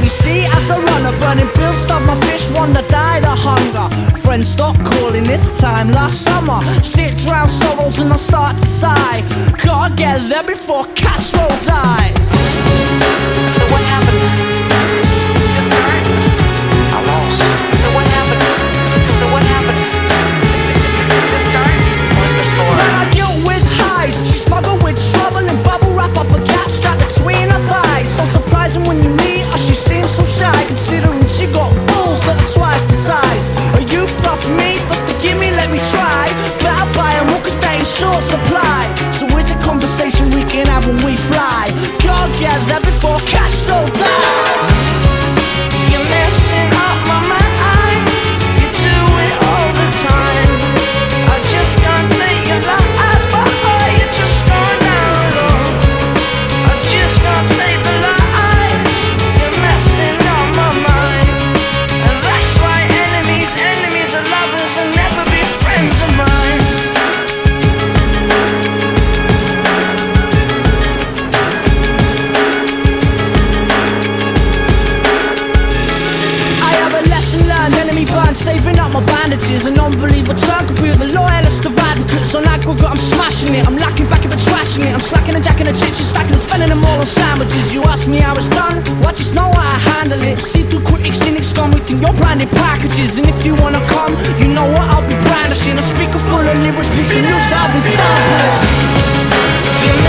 You see, as I run, a burning bill, stop my fish, one that died of hunger. Friends stop calling, this time last summer. Sit drown sorrows and I start to sigh. Gotta get there before Castro dies. So what happened? Just start? I lost. So what happened? So what happened? Just start? Liquor store. Man, I deal with highs. She smuggled with trouble and bubble wrap up a gap strapped between her thighs. So surprising when you meet her, she seems so shy, considering she got balls that are twice the size. Are you plus me? First to give me, let me try. But I'll buy them all 'cause they in short supply. So is it conversation we can have when we fly? Gotta get there before Castro dies. You're messing up my mind. You do it all the time. I just can't take your lies, but you're just going down low. I just can't take the lies. You're messing up my mind. And that's why enemies are lovers and never be friends of mine. I have a lesson learned, enemy burn, saving up my bandages. An unbeliever turn, computer, the loyalist of advocates. On aggregate, I'm smashing it. I'm lacking back, but trashing it. I'm slacking and jacking the chicks, she's stacking and spending them all on sandwiches. You ask me how it's done, well, I just know how I handle it. See through critics, cynics, gone within your branded packages. And if you wanna come, you know what I'll be brandishing. A speaker full of lyrics, speaking loose, I'll be sampling. You're